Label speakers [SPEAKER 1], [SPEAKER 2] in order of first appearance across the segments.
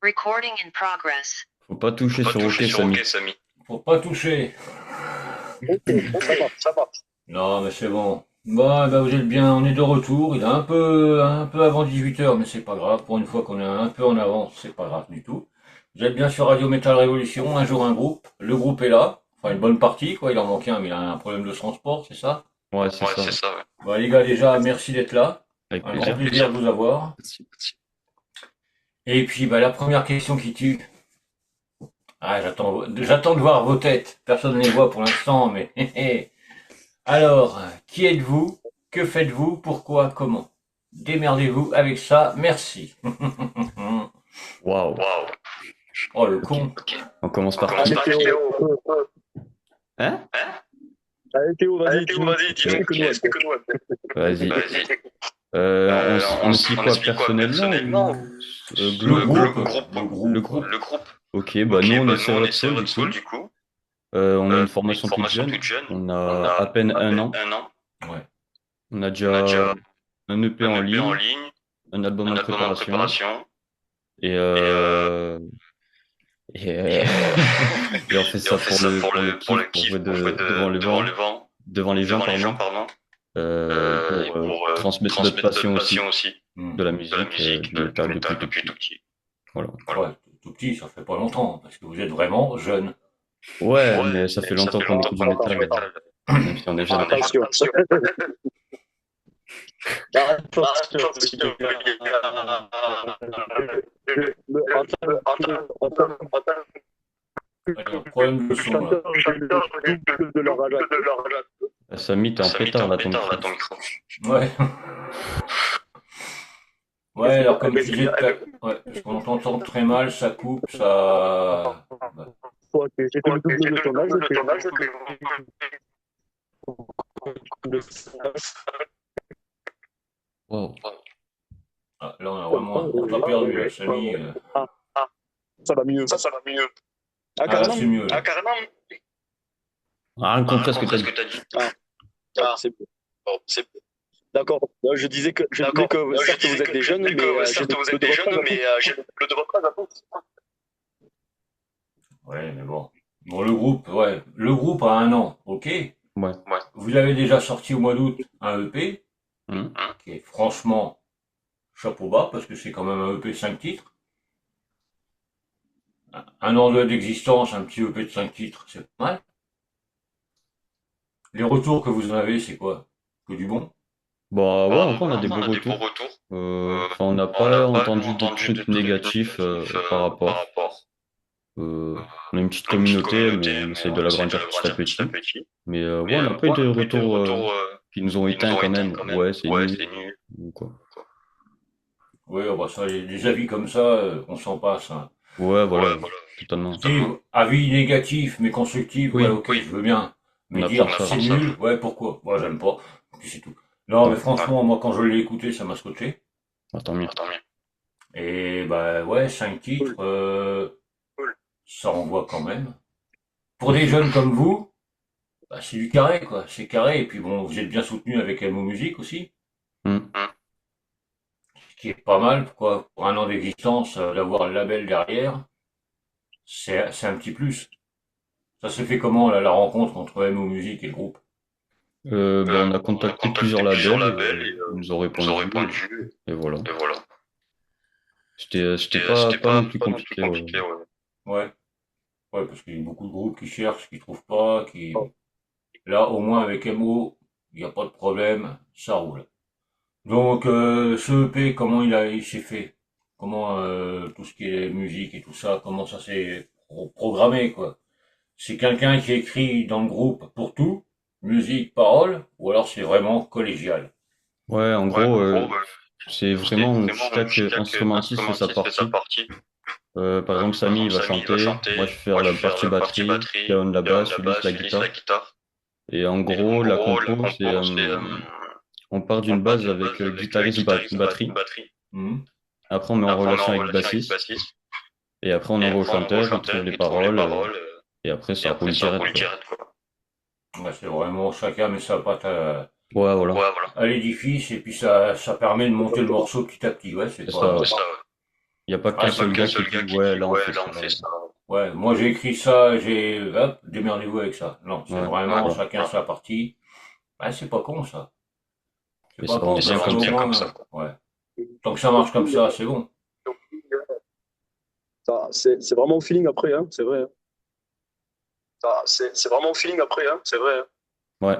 [SPEAKER 1] Recording in progress.
[SPEAKER 2] Faut pas toucher sur OK, Samy.
[SPEAKER 3] Faut pas toucher.
[SPEAKER 4] Ok, ça marche.
[SPEAKER 3] Non, mais c'est bon. Bon, eh ben, vous êtes bien, on est de retour. Il est un peu avant 18h, mais c'est pas grave. Pour une fois qu'on est un peu en avance, c'est pas grave du tout. Vous êtes bien sur Radio Metal Révolution, un jour un groupe. Le groupe est là. Enfin, une bonne partie, quoi. Il en manque un, mais il a un problème de transport, c'est ça?
[SPEAKER 2] Ouais, c'est ça.
[SPEAKER 4] ça.
[SPEAKER 3] Bon, les gars, déjà, merci d'être là.
[SPEAKER 2] Avec
[SPEAKER 3] Un
[SPEAKER 2] plaisir.
[SPEAKER 3] grand plaisir de vous avoir. Et puis, bah, la première question qui tue. Ah, j'attends de voir vos têtes. Personne ne les voit pour l'instant, mais alors, qui êtes-vous? Que faites-vous? Pourquoi? Comment? Démerdez-vous avec ça. Merci.
[SPEAKER 2] Waouh.
[SPEAKER 3] Oh, le con.
[SPEAKER 2] On commence par
[SPEAKER 4] Allez,
[SPEAKER 2] qui?
[SPEAKER 4] Théo,
[SPEAKER 2] Hein?
[SPEAKER 4] Allez, Théo, vas-y,
[SPEAKER 2] dis-nous
[SPEAKER 4] qui est-ce que nous
[SPEAKER 2] Vas-y. On suit quoi personnellement ou le groupe? Ok, bah nous on est sur notre sol du coup. On a une formation toute jeune. On a à peine un an.
[SPEAKER 3] Ouais.
[SPEAKER 2] On a déjà un EP en ligne, un album en préparation. Et et on fait ça pour le kiff, pour jouer devant les gens, pardon. Pour transmettre notre passion aussi de la musique, du métal depuis tout petit. Voilà.
[SPEAKER 3] Ouais, tout petit, ça fait pas longtemps, parce que vous êtes vraiment jeune.
[SPEAKER 2] Ouais, mais ça fait longtemps qu'on écoute du métal, même si on est jeune.
[SPEAKER 4] Attention.
[SPEAKER 3] Alors, problème de son, là.
[SPEAKER 4] De leur
[SPEAKER 2] Samy, t'es en pétard là, ton micro.
[SPEAKER 3] Ouais. Ouais, alors comme tu disais, ouais, parce qu'on entend très mal, ça coupe, ça.
[SPEAKER 4] C'était le double de ton âge.
[SPEAKER 2] Wow.
[SPEAKER 3] Ah, là, on a vraiment, on t'a perdu, là, Samy.
[SPEAKER 4] Ça va mieux. Ah,
[SPEAKER 3] Ah, là, c'est mieux. Là.
[SPEAKER 2] Rien compris ce que t'as dit.
[SPEAKER 4] C'est bon. D'accord. Je disais que certes vous êtes des jeunes, mais j'ai le de votre âge à tous.
[SPEAKER 3] Ouais, mais bon. Bon, le groupe a un an, ok.
[SPEAKER 2] Ouais.
[SPEAKER 3] Vous avez déjà sorti au mois d'août un EP,
[SPEAKER 2] Hum.
[SPEAKER 3] qui est franchement chapeau bas, parce que c'est quand même un EP 5 titres. Un an d'existence, un petit EP de 5 titres, c'est pas mal. Les retours que vous en avez, c'est quoi? Que du bon?
[SPEAKER 2] Bah ouais, encore on a des beaux retours. Enfin, on n'a pas entendu de trucs négatifs par rapport. On a une petite communauté, mais on essaie de l'agrandir petit à petit. Mais ouais, on n'a pas eu de retours qui nous ont éteints quand même. Ouais, c'est nul. Ou quoi.
[SPEAKER 3] Ouais, bah ça, les avis comme ça, on s'en passe. Hein.
[SPEAKER 2] Ouais, voilà, totalement.
[SPEAKER 3] Si, avis négatif mais constructif,
[SPEAKER 2] Oui.
[SPEAKER 3] ouais, ok, je veux bien. Mais
[SPEAKER 2] On a
[SPEAKER 3] dire
[SPEAKER 2] pas ça.
[SPEAKER 3] c'est nul, ouais, pourquoi? Moi, j'aime pas. Puis c'est tout. Non, mais franchement, moi, quand je l'ai écouté, ça m'a scotché.
[SPEAKER 2] Ah, tant mieux.
[SPEAKER 3] Et bah ouais, 5 titres, ça envoie quand même. Pour des jeunes comme vous, bah, c'est du carré, quoi. C'est carré. Et puis bon, vous êtes bien soutenu avec MO Music aussi,
[SPEAKER 2] Hum.
[SPEAKER 3] ce qui est pas mal. Pourquoi? Pour un an d'existence, d'avoir le label derrière, c'est un petit plus. Ça s'est fait comment, là, la rencontre entre MO Music et le groupe?
[SPEAKER 2] On a contacté plusieurs labels et ils nous ont répondu. Et voilà. C'était pas non plus compliqué.
[SPEAKER 3] Ouais. Ouais, parce qu'il y a beaucoup de groupes qui cherchent, qui trouvent pas, qui... Là, au moins, avec MO, il n'y a pas de problème, ça roule. Donc, ce EP, comment il s'est fait? Comment, tout ce qui est musique et tout ça, comment ça s'est programmé, quoi? C'est quelqu'un qui écrit dans le groupe pour tout, musique, parole, ou alors c'est vraiment collégial?
[SPEAKER 2] Ouais, en gros, c'est vraiment chaque instrumentiste fait sa partie. Par exemple, Samy il va chanter, moi je vais faire la partie batterie, Léon la basse, Ulysse la guitare. Et en gros, la compo, c'est on part d'une base avec guitariste batterie.
[SPEAKER 3] Mhm.
[SPEAKER 2] Après, on met en relation avec bassiste. Et après, on envoie au chanteur, il trouve les paroles. Et après, ça roule direct.
[SPEAKER 3] Ouais, c'est vraiment chacun met sa patte
[SPEAKER 2] Ouais, voilà.
[SPEAKER 3] à l'édifice et puis ça permet de monter le morceau petit à petit. Ouais, c'est
[SPEAKER 2] C'est
[SPEAKER 3] pas.
[SPEAKER 2] ça. Il n'y a pas
[SPEAKER 3] Ah,
[SPEAKER 2] qu'un seul gars qui dit, ouais, là, on fait ça.
[SPEAKER 3] ouais, moi j'ai écrit ça, hop, démerdez-vous avec ça. Non, c'est
[SPEAKER 2] Ouais,
[SPEAKER 3] vraiment
[SPEAKER 2] voilà.
[SPEAKER 3] chacun sa partie. Ah, c'est pas con ça. C'est
[SPEAKER 2] Et
[SPEAKER 3] pas
[SPEAKER 2] ça
[SPEAKER 3] con,
[SPEAKER 2] avance bien
[SPEAKER 3] parce
[SPEAKER 2] comme
[SPEAKER 3] qu'au
[SPEAKER 2] ça.
[SPEAKER 3] moins, ouais. Tant que ça marche comme ça, c'est bon.
[SPEAKER 4] C'est vraiment au feeling après, hein, c'est vrai. Hein. C'est vraiment au feeling après, hein, c'est vrai. Hein.
[SPEAKER 2] Ouais.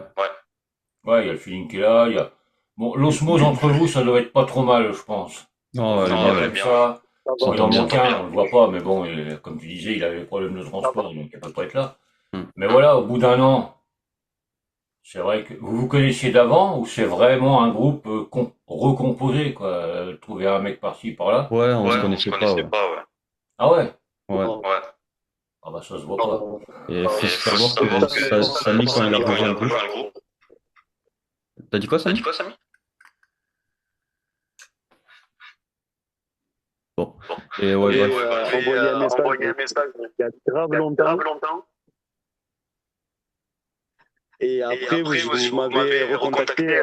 [SPEAKER 3] Ouais, il y a le feeling qui est là, il y a. Bon, l'osmose entre vous, ça doit être pas trop mal, je pense.
[SPEAKER 2] Non,
[SPEAKER 3] Vous
[SPEAKER 2] elle est
[SPEAKER 3] êtes
[SPEAKER 2] bien,
[SPEAKER 3] bien
[SPEAKER 2] ouais.
[SPEAKER 3] comme ça.
[SPEAKER 4] Ça
[SPEAKER 2] On
[SPEAKER 3] Bon,
[SPEAKER 4] va,
[SPEAKER 3] il en
[SPEAKER 2] s'entend bien.
[SPEAKER 3] manque un, on le voit pas, mais bon, comme tu disais, il avait des problèmes de transport, donc il peut pas être là.
[SPEAKER 2] Hmm.
[SPEAKER 3] Mais voilà, au bout d'un an, c'est vrai que vous vous connaissiez d'avant ou c'est vraiment un groupe recomposé, quoi. Trouver un mec par-ci, par-là.
[SPEAKER 2] Ouais, on se connaissait pas, ouais.
[SPEAKER 3] Ah ouais?
[SPEAKER 2] Ouais.
[SPEAKER 3] Ah bah ça se voit pas.
[SPEAKER 2] Et il faut
[SPEAKER 4] faut
[SPEAKER 2] savoir que
[SPEAKER 4] savoir que
[SPEAKER 2] Samy, quand il a rejoint le groupe, t'as dit quoi, Samy? Bon. Et ouais,
[SPEAKER 4] et
[SPEAKER 2] bref.
[SPEAKER 4] envoyer un message il y a grave longtemps. Et après, vous m'avez recontacté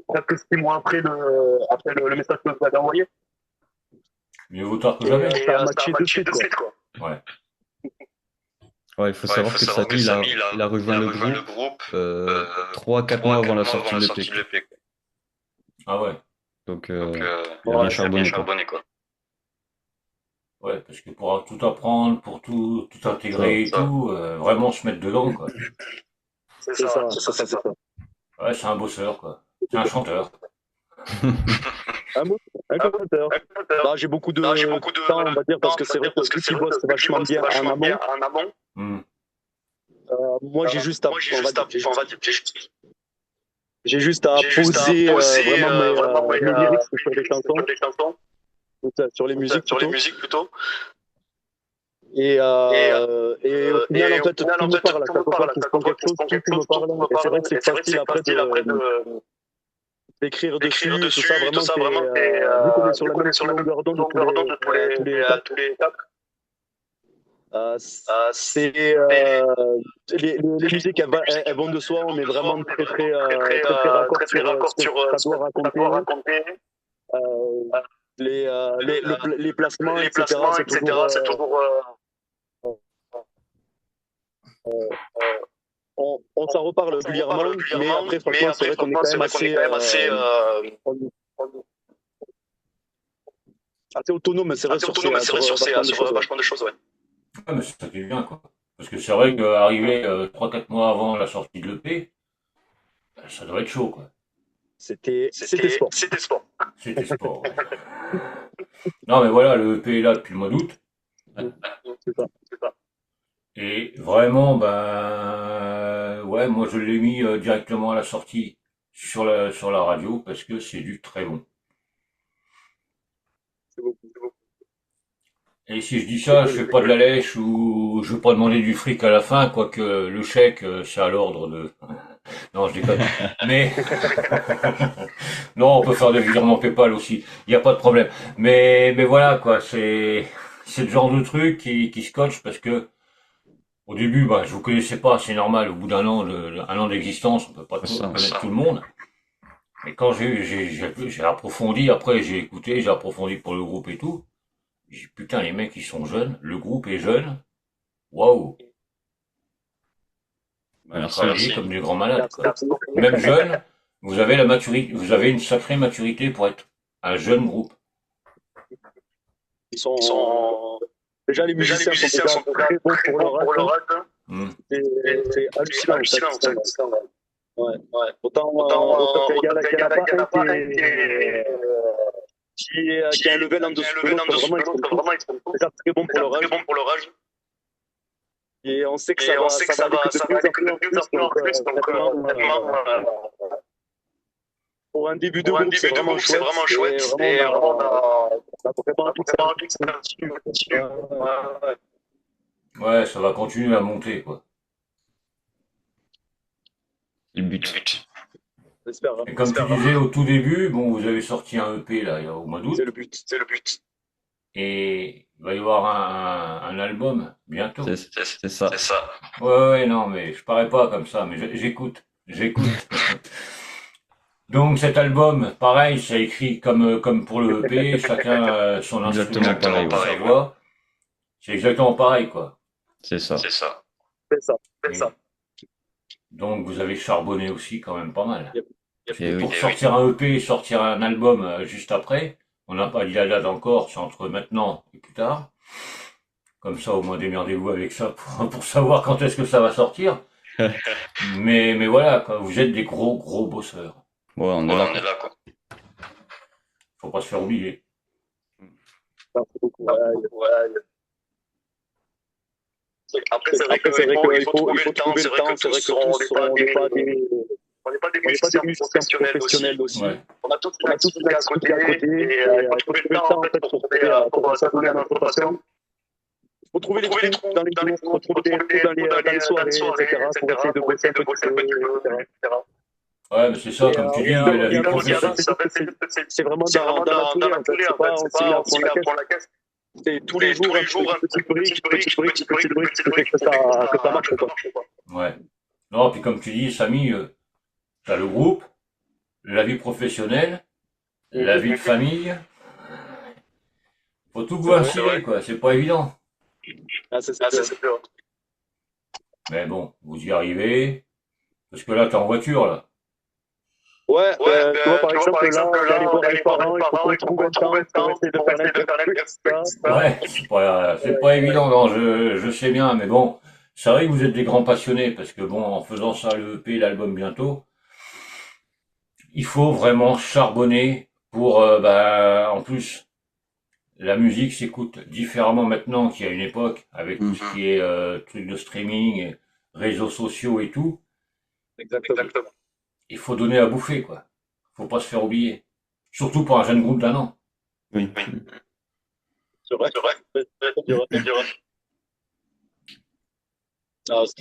[SPEAKER 4] presque 6 mois après le message que vous avez envoyé.
[SPEAKER 3] Mieux vaut tard que
[SPEAKER 4] Et
[SPEAKER 3] jamais.
[SPEAKER 4] ça a matché de suite, quoi.
[SPEAKER 3] Ouais.
[SPEAKER 2] Ouais, il faut savoir que Samy, il a rejoint le groupe 3-4 mois avant la sortie de l'EP, quoi.
[SPEAKER 3] Ah ouais.
[SPEAKER 2] Donc, il a bien
[SPEAKER 4] Ouais,
[SPEAKER 2] charbonné, quoi.
[SPEAKER 3] Ouais, parce que pour tout apprendre, pour tout
[SPEAKER 2] Ça,
[SPEAKER 3] intégrer et tout, vraiment se mettre dedans, quoi.
[SPEAKER 4] c'est ça, c'est ça.
[SPEAKER 3] Ouais, c'est un bosseur, quoi. C'est un chanteur.
[SPEAKER 4] Un commentaire. Là, j'ai beaucoup de temps, on va dire, parce que c'est vrai que vu qu'il bosse vachement bien en amont,
[SPEAKER 3] Hmm.
[SPEAKER 4] moi, j'ai juste à poser vraiment mes lyrics sur les chansons, sur les musiques plutôt. Et au final, en fait, tout me parle. À chaque fois qu'ils font quelque chose, tout me parle. Et c'est vrai que c'est facile après d'écrire dessus, tout ça. Vraiment, vu qu'on est sur la même longueur d'onde de tous les quatre, c'est les musiques, elles vont de soi. On est vraiment très raccord sur ce que ça doit raconter. Les placements, etc. C'est toujours on s'en reparle régulièrement, mais après, franchement, c'est vrai qu'on est quand même assez autonome, c'est vrai, sur vachement de choses. Ouais.
[SPEAKER 3] Ouais, mais ça fait bien, quoi. Parce que c'est vrai qu'arriver 3-4 mois avant la sortie de l'EP, ça doit être chaud, quoi.
[SPEAKER 4] C'était sport.
[SPEAKER 3] C'était sport, ouais. Non, mais voilà, le EP est là depuis le mois d'août.
[SPEAKER 4] C'est ça.
[SPEAKER 3] Et vraiment, ben, ouais, moi je l'ai mis directement à la sortie sur la radio parce que c'est du très bon.
[SPEAKER 4] C'est beau.
[SPEAKER 3] Et si je dis ça, je fais pas de la lèche ou je veux pas demander du fric à la fin, quoique le chèque, c'est à l'ordre de... Non, je déconne. Mais, non, on peut faire des virements PayPal aussi. Il n'y a pas de problème. Mais voilà, quoi, c'est le genre de truc qui scotche parce que, au début, bah, je vous connaissais pas, c'est normal. Au bout d'un an, un an d'existence, on peut pas
[SPEAKER 2] ça.
[SPEAKER 3] connaître tout le monde. Mais quand j'ai approfondi, après j'ai écouté, j'ai approfondi pour le groupe et tout. J'ai dit, putain, les mecs, ils sont jeunes, le groupe est jeune. Waouh!
[SPEAKER 2] Bah,
[SPEAKER 3] Vous
[SPEAKER 2] merci.
[SPEAKER 3] travaillez comme des grands malades, quoi. Même jeune, vous avez la maturité, vous avez une sacrée maturité pour être un jeune groupe.
[SPEAKER 4] Ils sont déjà les musiciens sont très bons pour leur âge.
[SPEAKER 3] Hmm.
[SPEAKER 4] C'est hallucinant en fait. Ouais. Autant qu'il y en a pas un qui a un level en dessous de l'autre. Vraiment, ils sont déjà très bons pour leur âge. Et on sait que ça va aller que de plus en plus. Donc, pour un début de groupe, c'est vraiment chouette. Et vraiment, on a vraiment envie que ça continue.
[SPEAKER 3] Ouais, ça va continuer à monter, quoi.
[SPEAKER 2] Le but.
[SPEAKER 4] J'espère.
[SPEAKER 3] Et comme tu disais au tout début, bon, vous avez sorti un EP là, au mois d'août.
[SPEAKER 4] C'est le but.
[SPEAKER 3] Et il va y avoir un album bientôt.
[SPEAKER 2] C'est ça.
[SPEAKER 3] Ouais, non, mais je parais pas comme ça, mais j'écoute. Donc cet album, pareil, c'est écrit comme pour le EP, chacun son instrument,
[SPEAKER 2] Exactement pareil,
[SPEAKER 3] sa voix. C'est exactement pareil, quoi.
[SPEAKER 2] c'est ça.
[SPEAKER 4] C'est ça.
[SPEAKER 3] Donc vous avez charbonné aussi quand même pas mal.
[SPEAKER 2] Et oui.
[SPEAKER 3] Pour sortir un EP et sortir un album juste après, on n'a pas dit la date encore, c'est entre maintenant et plus tard. Comme ça, au moins démerdez-vous avec ça pour savoir quand est-ce que ça va sortir. mais voilà, quoi, vous êtes des gros bosseurs.
[SPEAKER 2] Ouais, on est
[SPEAKER 4] Ouais,
[SPEAKER 2] là.
[SPEAKER 4] quoi.
[SPEAKER 3] Faut pas se faire oublier.
[SPEAKER 4] Merci beaucoup. Après, c'est vrai qu'il faut trouver le temps. C'est vrai que tous, on n'est pas des musiciens professionnels aussi.
[SPEAKER 3] Ouais.
[SPEAKER 4] On a toute une activité à côté et il faut trouver le temps en fait pour s'abonner à notre passion. Il faut trouver les trous dans les groupes, il faut trouver des trous dans les soirées, etc. pour essayer de bosser un petit peu, etc.
[SPEAKER 3] Ouais, mais c'est ça, comme tu dis, la vie professionnelle.
[SPEAKER 4] C'est vraiment dans la foulée, en fait. C'est pas aussi là pour la caisse. C'est tous les jours, un petit brique, que ça marche, quoi.
[SPEAKER 3] Ouais. Non, puis comme tu dis, Samy, t'as le groupe, la vie professionnelle, la vie de famille. Faut tout coïncider, quoi. C'est pas évident.
[SPEAKER 4] Ah, c'est sûr.
[SPEAKER 3] Mais bon, vous y arrivez. Parce que là, t'es en voiture, là.
[SPEAKER 4] Ouais, tu vois, par exemple, là, aller voir les parents, il faut qu'on trouve un temps pour essayer de faire l'exercice.
[SPEAKER 3] Ouais, c'est pas évident, non, je sais bien, mais bon, c'est vrai que vous êtes des grands passionnés, parce que bon, en faisant ça, le EP, l'album bientôt, il faut vraiment charbonner pour, en plus, la musique s'écoute différemment maintenant qu'il y a une époque, avec tout ce qui est trucs de streaming, réseaux sociaux et tout.
[SPEAKER 4] Exactement.
[SPEAKER 3] Il faut donner à bouffer, quoi. Faut pas se faire oublier. Surtout pour un jeune groupe d'1 an.
[SPEAKER 2] Oui.
[SPEAKER 4] C'est vrai. En ça,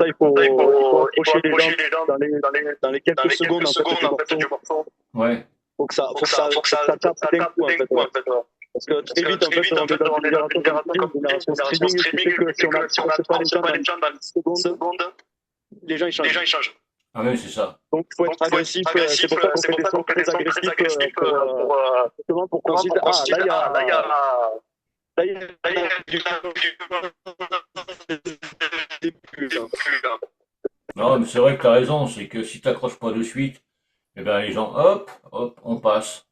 [SPEAKER 4] il faut approcher les gens dans les quelques secondes en fait, du morceau.
[SPEAKER 3] Ouais.
[SPEAKER 4] Faut que ça tape d'un coup, en fait. Parce que très vite, en fait, on est dans une génération streaming, qui fait que si on n'approche pas les gens dans 10 secondes, les gens ils changent.
[SPEAKER 3] Ah oui, c'est ça.
[SPEAKER 4] Donc il faut être agressif, c'est pour ça qu'on fait des sons très agressifs pour qu'on se dise, ah là il y a
[SPEAKER 3] Non, mais c'est vrai que t'as raison, c'est que si t'accroches pas de suite, eh ben les gens, hop, on passe.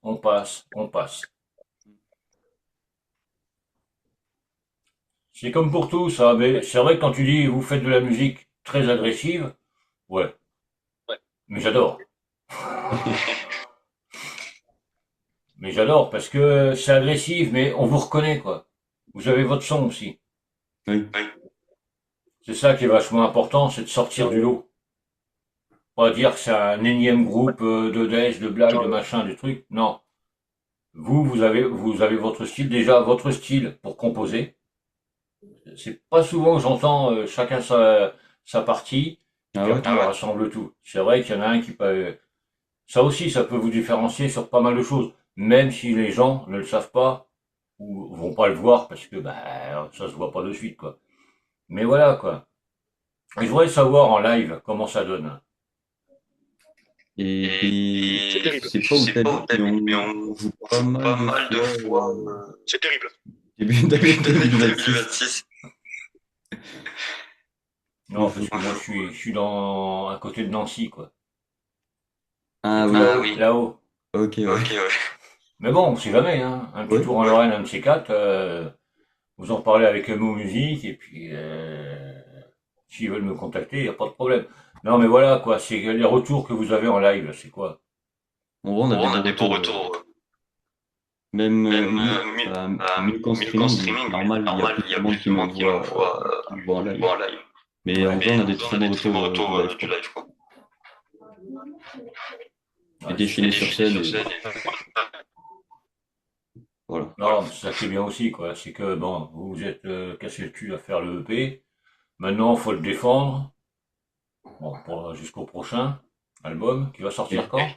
[SPEAKER 3] C'est comme pour tout, ça, mais c'est vrai que quand tu dis vous faites de la musique très agressive, ouais. Mais j'adore. Mais j'adore parce que c'est agressif, mais on vous reconnaît, quoi. Vous avez votre son aussi.
[SPEAKER 2] Oui.
[SPEAKER 3] C'est ça qui est vachement important, c'est de sortir du lot. Pas dire que c'est un énième groupe de death, de blagues, de machin, de trucs. Non. Vous avez votre style, déjà votre style pour composer. C'est pas souvent que j'entends chacun sa partie, et après on rassemble tout. C'est vrai qu'il y en a un qui peut... Ça aussi, ça peut vous différencier sur pas mal de choses. Même si les gens ne le savent pas, ou vont pas le voir, parce que ça se voit pas de suite, quoi. Mais voilà, quoi. Et je voudrais savoir en live comment ça donne.
[SPEAKER 2] Et c'est pas où t'as dit, mais on joue pas mal de fois.
[SPEAKER 4] C'est terrible.
[SPEAKER 2] Début d'année 2026.
[SPEAKER 3] Non, parce que moi je suis à côté de Nancy, quoi.
[SPEAKER 2] Ah oui.
[SPEAKER 3] Là-haut.
[SPEAKER 2] Ok, ouais.
[SPEAKER 3] Mais bon, on sait jamais, hein. Un petit tour en Lorraine, un de ces quatre, vous en parlez avec Emo Musique, et puis s'ils veulent me contacter, y a pas de problème. Non, mais voilà, quoi, c'est les retours que vous avez en live, c'est quoi?
[SPEAKER 2] On a des bons retours. Même mieux qu'en streaming, normal, il y a plus de monde qui m'envoie en live. Mais en vrai, on a des très bons retours du live, quoi. Et déchaîné sur scène. Voilà.
[SPEAKER 3] Non, ça c'est bien aussi, quoi. C'est que, bon, vous vous êtes cassé le cul à faire le EP. Maintenant, faut le défendre. Bon, jusqu'au prochain album qui va sortir quand?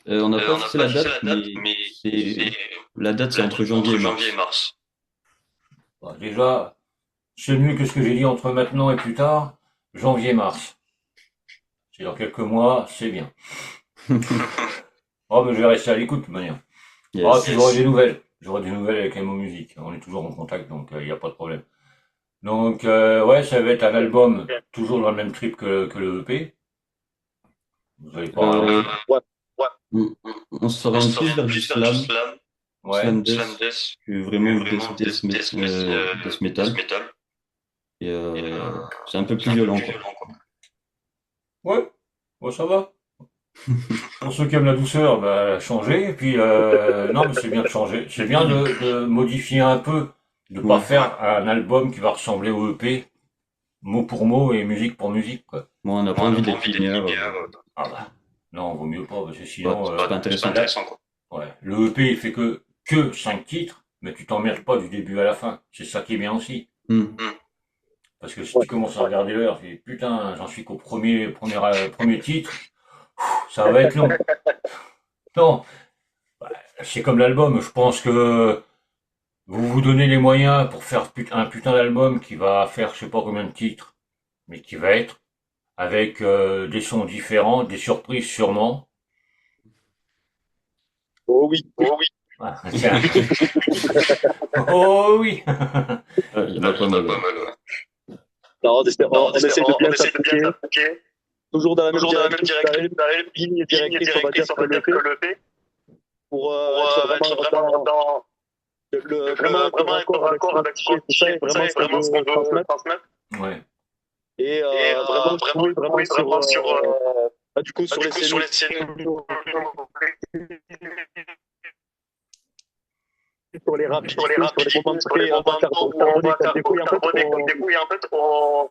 [SPEAKER 2] On n'a pas fixé la date, mais la date, c'est entre janvier et mars.
[SPEAKER 3] Bon, déjà, c'est mieux que ce que j'ai dit entre maintenant et plus tard. Janvier-mars. C'est dans quelques mois, c'est bien. Oh, mais je vais rester à l'écoute, de toute manière. Ah, puis j'aurai des nouvelles. J'aurai des nouvelles avec Emo Music. On est toujours en contact, donc il n'y a pas de problème. Donc, ouais, ça va être un album toujours dans le même trip que le EP. Vous allez pas...
[SPEAKER 4] Ouais,
[SPEAKER 2] On s'oriente plus vers du slam,
[SPEAKER 3] Ouais.
[SPEAKER 2] death, que vraiment death metal. Et c'est un peu plus violent, quoi.
[SPEAKER 3] Ouais. Bon, ça va. Pour ceux qui aiment la douceur, bah, changer. Et puis, non, mais c'est bien de changer. C'est bien de modifier un peu. De pas
[SPEAKER 2] Ouais.
[SPEAKER 3] faire un album qui va ressembler au EP, mot pour mot et musique pour musique, quoi.
[SPEAKER 2] Moi, on n'a pas envie d'être linéaire.
[SPEAKER 3] Ah bah, non, vaut mieux pas, parce que
[SPEAKER 2] C'est
[SPEAKER 3] sinon,
[SPEAKER 2] pas intéressant.
[SPEAKER 3] ouais. Le EP, il fait que 5 titres, mais tu t'emmerdes pas du début à la fin. C'est ça qui est bien aussi.
[SPEAKER 2] Hmm.
[SPEAKER 3] Parce que si tu commences à regarder l'heure, tu dis, putain, j'en suis qu'au premier titre, ça va être long. Non, bah, c'est comme l'album, je pense que vous vous donnez les moyens pour faire un putain d'album qui va faire je sais pas combien de titres, mais qui va être avec des sons différents, des surprises sûrement.
[SPEAKER 4] oh oui.
[SPEAKER 3] Ah, tiens. Oh oui.
[SPEAKER 2] Il y en a pas mal.
[SPEAKER 4] Non, on essaie de bien s'appliquer. Toujours dans la même direction, ligne directrice, on va dire, que le P. Pour être vraiment vraiment être raccord avec ce qu'on dit, vraiment ce qu'on veut transmettre.
[SPEAKER 3] Ouais.
[SPEAKER 4] Et vraiment jouer vraiment sur du coup sur les scènes sur les rapides, sur les moments très carbonés comme des couilles, en fait, on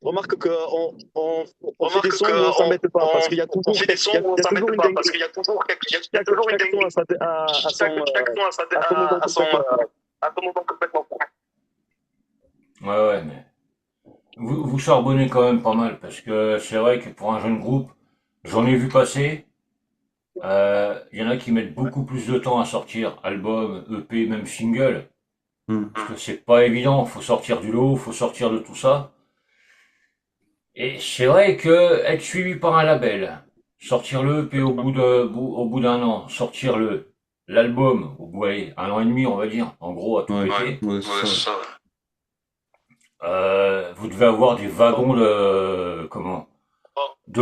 [SPEAKER 4] remarque qu'on fait des sons où on s'embête pas, parce qu'il y a toujours une dinguerie. Il y a toujours une dinguerie à son moment complètement.
[SPEAKER 3] Ouais, mais vous charbonnez quand même pas mal, parce que c'est vrai que pour un jeune groupe, j'en ai vu passer, il y en a qui mettent beaucoup plus de temps à sortir album, EP, même single,
[SPEAKER 2] Hmm.
[SPEAKER 3] parce que c'est pas évident, faut sortir du lot, faut sortir de tout ça. Et c'est vrai que être suivi par un label, sortir le EP au bout d'un an, sortir l'album au bout un an et demi, on va dire, en gros à tout péter.
[SPEAKER 2] Ouais, c'est ça.
[SPEAKER 3] Vous devez avoir des wagons de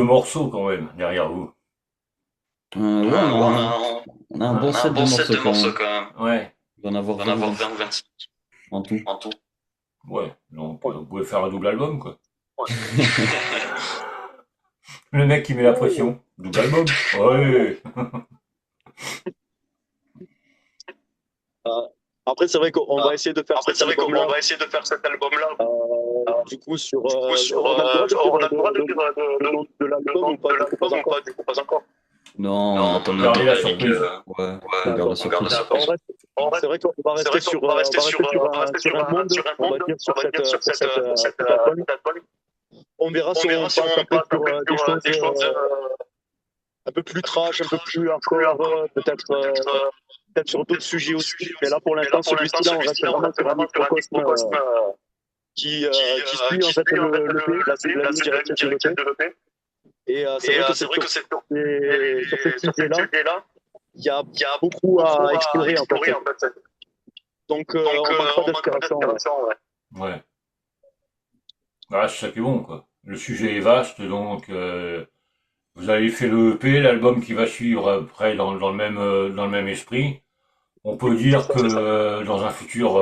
[SPEAKER 3] morceaux quand même derrière vous.
[SPEAKER 2] Ouais, on a un bon set de morceaux quand même.
[SPEAKER 3] Ouais,
[SPEAKER 2] Il va en avoir 20 ou 25 en tout.
[SPEAKER 3] ouais. Donc vous pouvez faire un double album quoi. Le mec qui met la pression. Double album. Ouais.
[SPEAKER 4] Après, c'est vrai qu'on va essayer de faire cet album-là. Du coup, on a le droit de dire le nom de l'album ou pas, du coup, pas encore.
[SPEAKER 2] Non, on attend
[SPEAKER 3] Gardez la surprise.
[SPEAKER 2] Ouais, on garde la surprise.
[SPEAKER 4] C'est vrai qu'on va rester sur un monde, on va dire, sur cette album. On verra si on passe un peu sur des choses un peu plus trash, un peu plus hardcore, peut-être sur d'autres sujets aussi. Mais là, pour l'instant, celui-ci-là, on reste vraiment sur un microcosme qui suit en fait le P, la ligne directrice de l'EP. Et c'est vrai que sur ce sujet-là, il y a beaucoup à explorer en fait. Donc on manque pas d'inspiration.
[SPEAKER 3] Ouais. Bah, c'est ça qui est bon, quoi. Le sujet est vaste, donc vous avez fait le EP, l'album qui va suivre après dans le même esprit. On peut dire que dans un futur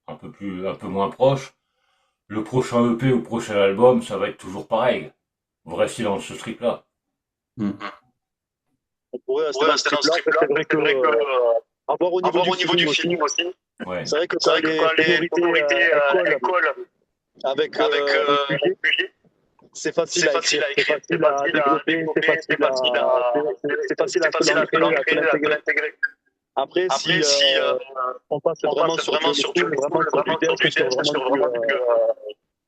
[SPEAKER 3] un peu moins proche, le prochain EP ou prochain album, ça va être toujours pareil. Vous restez dans ce trip-là.
[SPEAKER 2] Hmm.
[SPEAKER 4] On pourrait rester dans ce trip-là. C'est vrai que avoir au niveau du feeling aussi.
[SPEAKER 3] Ouais.
[SPEAKER 4] C'est vrai que quand les sonorités collent avec le sujet, c'est facile à écrire, c'est facile à développer, c'est facile à l'intégrer. Après, si on passe vraiment sur du death,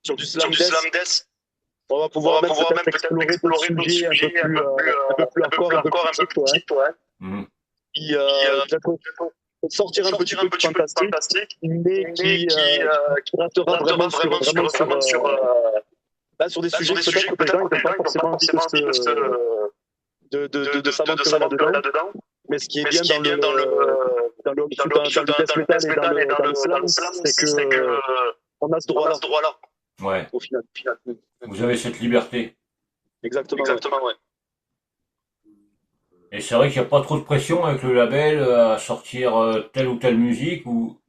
[SPEAKER 4] sur du slam death, on va pouvoir même peut-être explorer d'autres sujets un peu plus hardcore, un peu plus petites, qui peut-être sortir un petit peu du fantastique, mais qui restera vraiment sur des sujets peut-être que les gens n'ont pas forcément envie de s'aventurer là-dedans. Mais ce qui est bien dans le death metal et dans le slam, c'est que on a ce droit-là.
[SPEAKER 3] Ouais.
[SPEAKER 4] Au final.
[SPEAKER 3] Vous avez cette liberté.
[SPEAKER 4] Exactement, ouais.
[SPEAKER 3] Et c'est vrai qu'il n'y a pas trop de pression avec le label à sortir telle ou telle musique, ou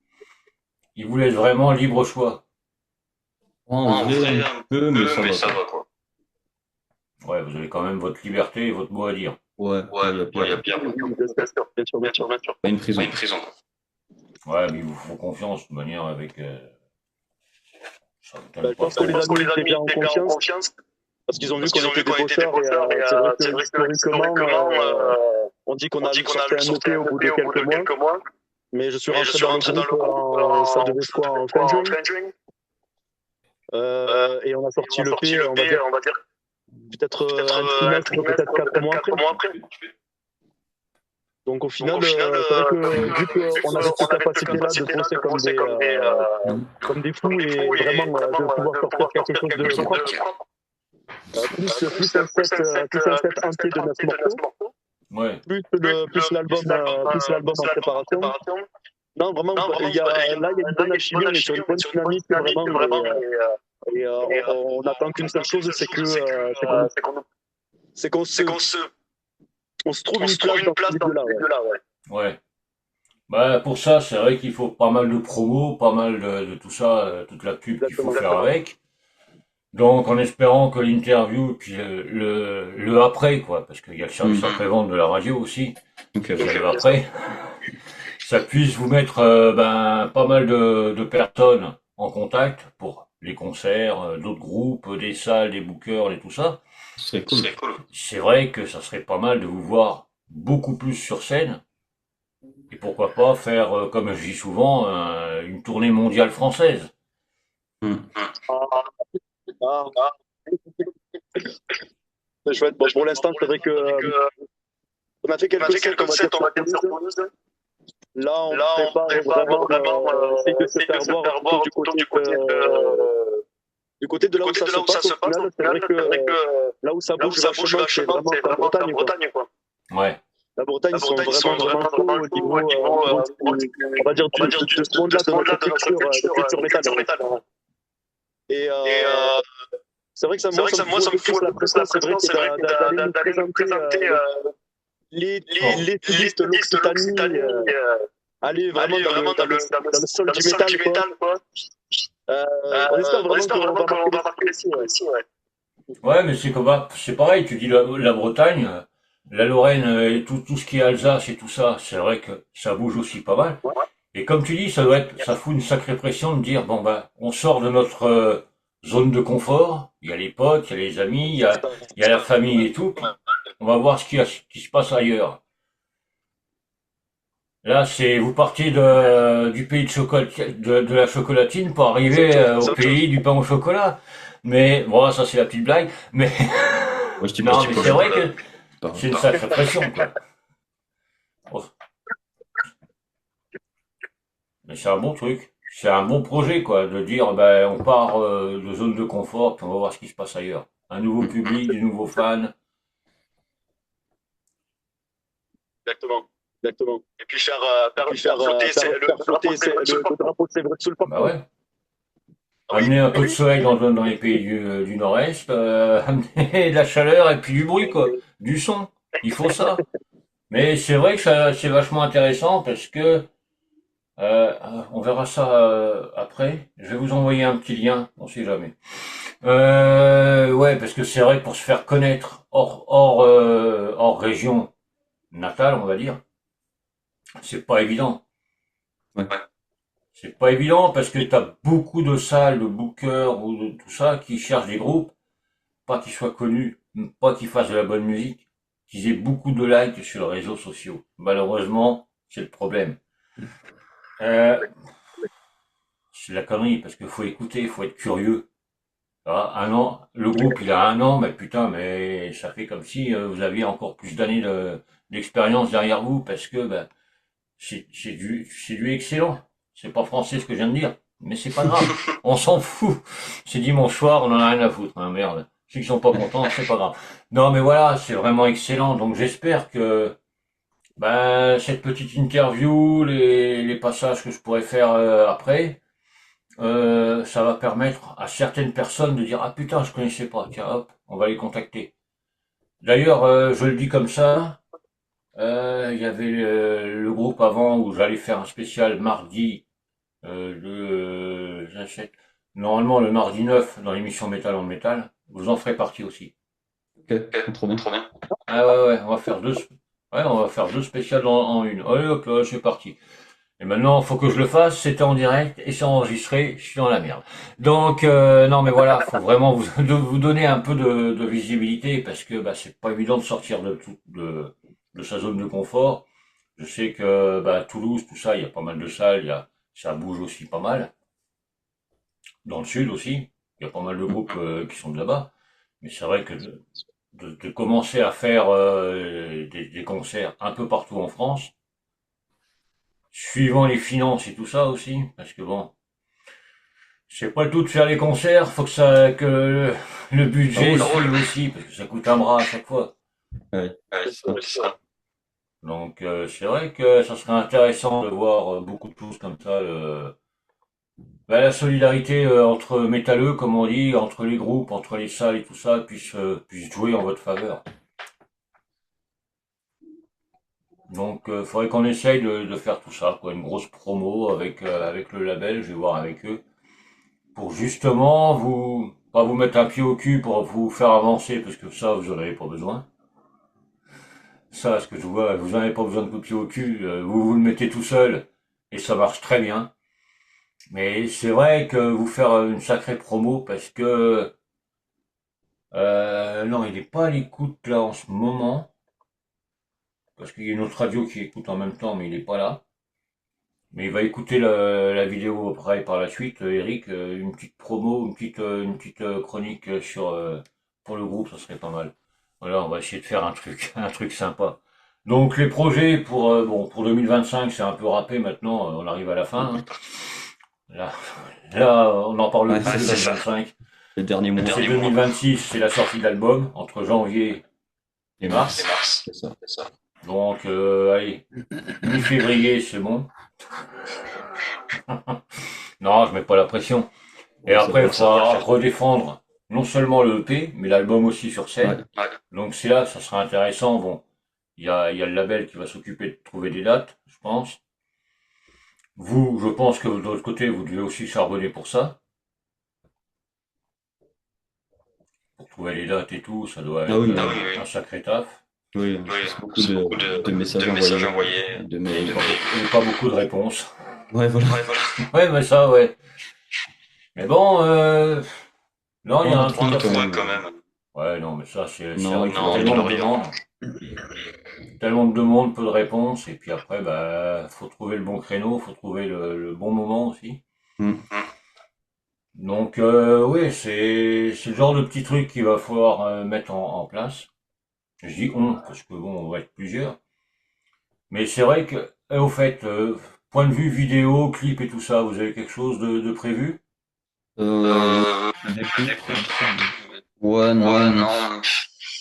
[SPEAKER 3] il vous laisse vraiment libre choix.
[SPEAKER 2] En vrai, un peu, mais ça va, quoi.
[SPEAKER 3] Ouais, vous avez quand même votre liberté et votre mot à dire.
[SPEAKER 2] Ouais, il y a pire.
[SPEAKER 4] Bien sûr.
[SPEAKER 2] Pas une prison.
[SPEAKER 3] Ouais, mais il vous faut confiance, de manière avec...
[SPEAKER 4] je pense que les amis étaient bien en confiance. Parce qu'ils ont vu qu'on était des bosseurs et c'est vrai que historiquement, on dit qu'on a sorti un EP au bout de quelques mois. Mais je suis rentré dans le groupe, ça devait être quoi, en fin juin. Et on a sorti l'EP, on va dire, peut-être un trimestre, peut-être 4 mois après. Donc au final, c'est vrai que vu qu'on avait cette capacité-là de bosser comme des fous et vraiment de pouvoir sortir quelque chose de propre, plus un set entier de 9 morceaux,
[SPEAKER 3] ouais.
[SPEAKER 4] plus l'album en préparation. Non, vraiment, il y a une bonne alchimie, on est sur une bonne dynamique, vraiment, et on n'attend qu'une seule chose, c'est qu'on se trouve une place dans ce milieu-là, ouais.
[SPEAKER 3] Ouais. Bah, pour ça, c'est vrai qu'il faut pas mal de promos, pas mal de tout ça, toute la pub qu'il faut faire avec. Donc, en espérant que l'interview, puis le après, quoi, parce qu'il y a le service après-vente de la radio aussi, le après, ça puisse vous mettre pas mal de personnes en contact pour les concerts, d'autres groupes, des salles, des bookers et tout ça.
[SPEAKER 2] C'est cool.
[SPEAKER 3] C'est vrai que ça serait pas mal de vous voir beaucoup plus sur scène. Et pourquoi pas faire, comme je dis souvent, une tournée mondiale française.
[SPEAKER 4] C'est chouette. Bon, pour l'instant, c'est vrai que on a fait quelques sets, on va dire, sur Toulouse. Là, on prépare vraiment essayer de se faire voir plutôt du côté de là où ça se passe. Au final, c'est vrai que là où ça bouge vachement, c'est vraiment la Bretagne, quoi.
[SPEAKER 3] Ouais.
[SPEAKER 4] La Bretagne, ils sont vraiment chauds au niveau, on va dire, de ce monde-là, de notre culture métal. Et c'est vrai que ça, moi, ça me fout la pression. C'est vrai que d'aller nous présenter les stylistes l'Occitanie, aller vraiment dans le sol du métal, quoi. On espère vraiment qu'on va marquer ici, ouais.
[SPEAKER 3] Ouais, mais c'est pareil, tu dis la Bretagne, la Lorraine et tout ce qui est Alsace et tout ça, c'est vrai que ça bouge aussi pas mal.
[SPEAKER 4] Ouais.
[SPEAKER 3] Et comme tu dis, ça fout une sacrée pression de dire, bon on sort de notre zone de confort, il y a les potes, il y a les amis, il y a la famille et tout, on va voir ce qui se passe ailleurs. Là, vous partez du pays de la chocolatine pour arriver au pays du pain au chocolat. Mais bon, ça c'est la petite blague. Mais
[SPEAKER 2] Ouais,
[SPEAKER 3] non, mais c'est vrai que c'est une sacrée pression, quoi. Oh. Mais c'est un bon truc, c'est un bon projet, quoi, de dire on part de zone de confort, puis on va voir ce qui se passe ailleurs. Un nouveau public, des nouveaux fans.
[SPEAKER 4] Exactement. Et puis faire flotter le drapeau de Sévres sous le porte.
[SPEAKER 3] Bah ouais. Amener un peu de soleil dans les pays du Nord-Est, amener de la chaleur et puis du bruit, quoi, du son. Il faut ça. Mais c'est vrai que c'est vachement intéressant parce que on verra ça après. Je vais vous envoyer un petit lien, on sait jamais. Ouais, parce que c'est vrai que pour se faire connaître hors région natale, on va dire, c'est pas évident.
[SPEAKER 2] Ouais.
[SPEAKER 3] C'est pas évident parce que t'as beaucoup de salles, de bookers ou de tout ça qui cherchent des groupes, pas qu'ils soient connus, pas qu'ils fassent de la bonne musique, qu'ils aient beaucoup de likes sur les réseaux sociaux. Malheureusement, c'est le problème. C'est de la connerie parce qu'il faut écouter, il faut être curieux. Ah, 1 an, le groupe il a 1 an, mais putain, mais ça fait comme si vous aviez encore plus d'années d'expérience derrière vous parce que c'est du excellent. C'est pas français ce que je viens de dire, mais c'est pas grave. On s'en fout. C'est dimanche soir, on en a rien à foutre, hein, merde. S'ils sont pas contents, c'est pas grave. Non, mais voilà, c'est vraiment excellent. Donc j'espère que ben, cette petite interview, les passages que je pourrais faire après, ça va permettre à certaines personnes de dire ah putain, je connaissais pas. Tiens, hop, on va les contacter. D'ailleurs, je le dis comme ça. Il y avait le groupe avant où j'allais faire un spécial mardi. J'achète. Normalement, le mardi 9 dans l'émission Métal en Métal, vous en ferez partie aussi.
[SPEAKER 2] Ok, trop bien.
[SPEAKER 3] Ah ouais, ouais, on va faire deux spéciales en une. Allez hop, là, c'est parti. Et maintenant, faut que je le fasse, c'était en direct et c'est enregistré, je suis dans la merde. Donc, non mais voilà, faut vraiment vous donner un peu de visibilité parce que bah, c'est pas évident de sortir de sa zone de confort. Je sais que bah, Toulouse, tout ça, il y a pas mal de salles, ça bouge aussi pas mal. Dans le sud aussi, il y a pas mal de groupes qui sont de là-bas. Mais c'est vrai que de commencer à faire des concerts un peu partout en France, suivant les finances et tout ça aussi, parce que bon, c'est pas le tout de faire les concerts, faut que le budget suive aussi, parce que ça coûte un bras à chaque fois.
[SPEAKER 2] Ouais,
[SPEAKER 4] C'est ça.
[SPEAKER 3] Donc c'est vrai que ça serait intéressant de voir beaucoup de choses comme ça, bah, la solidarité entre métalleux, comme on dit, entre les groupes, entre les salles et tout ça, puisse jouer en votre faveur. Donc faudrait qu'on essaye de faire tout ça, quoi, une grosse promo avec le label, je vais voir avec eux, pour justement pas vous mettre un pied au cul pour vous faire avancer, parce que ça, vous en avez pas besoin. Ça, ce que je vois, vous en avez pas besoin de coup de pied au cul, vous vous le mettez tout seul, et ça marche très bien. Mais c'est vrai que vous faire une sacrée promo, parce que non, il est pas à l'écoute là en ce moment, parce qu'il y a une autre radio qui écoute en même temps, mais il est pas là. Mais il va écouter la vidéo après par la suite, Eric, une petite promo, une petite chronique pour le groupe, ça serait pas mal. Voilà, on va essayer de faire un truc, un truc sympa. Donc les projets pour 2025, c'est un peu râpé maintenant, on arrive à la fin. Hein. Là, là, on n'en parle
[SPEAKER 2] Ouais,
[SPEAKER 3] plus de
[SPEAKER 2] c'est ça.
[SPEAKER 3] 2025.
[SPEAKER 2] Les derniers mois.
[SPEAKER 3] C'est 2026, c'est la sortie de l'album entre janvier et
[SPEAKER 2] Et
[SPEAKER 3] mars.
[SPEAKER 2] mars. C'est ça.
[SPEAKER 3] Donc allez, mi-février, c'est bon. Non, je mets pas la pression. Et
[SPEAKER 2] Ouais, ça
[SPEAKER 3] après,
[SPEAKER 2] va
[SPEAKER 3] il
[SPEAKER 2] le faire.
[SPEAKER 3] faudra redéfendre non seulement le EP, mais l'album aussi sur scène.
[SPEAKER 2] Ouais.
[SPEAKER 3] Donc c'est là que ça sera intéressant. Bon, il y a le label qui va s'occuper de trouver des dates, je pense. Vous, je pense que de l'autre côté, vous devez aussi charbonner pour ça. Pour trouver les dates et tout, ça doit
[SPEAKER 2] Ah
[SPEAKER 3] être
[SPEAKER 2] oui,
[SPEAKER 3] un sacré taf.
[SPEAKER 2] oui, c'est beaucoup de messages envoyés, de mails.
[SPEAKER 3] Et pas beaucoup de réponses.
[SPEAKER 2] Ouais, voilà.
[SPEAKER 3] Ouais, mais ça, ouais. Mais bon, non, il y
[SPEAKER 2] On
[SPEAKER 3] a
[SPEAKER 2] a
[SPEAKER 3] un truc à
[SPEAKER 2] trouvé
[SPEAKER 3] faire.
[SPEAKER 2] quand même.
[SPEAKER 3] Ouais, non, mais ça, c'est
[SPEAKER 2] Non,
[SPEAKER 3] vrai
[SPEAKER 2] il
[SPEAKER 3] qu'il y
[SPEAKER 2] faut
[SPEAKER 3] a
[SPEAKER 2] rien.
[SPEAKER 3] tellement de demandes, peu de réponses, et puis après, bah, faut trouver le bon créneau, faut trouver le bon moment aussi.
[SPEAKER 2] Hmm.
[SPEAKER 3] Donc, oui, c'est le genre de petit truc qu'il va falloir mettre en place. Je dis on, parce que bon, on va être plusieurs. Mais c'est vrai que, au fait, point de vue vidéo, clip et tout ça, vous avez quelque chose de prévu?
[SPEAKER 2] Des clips. Ouais, non.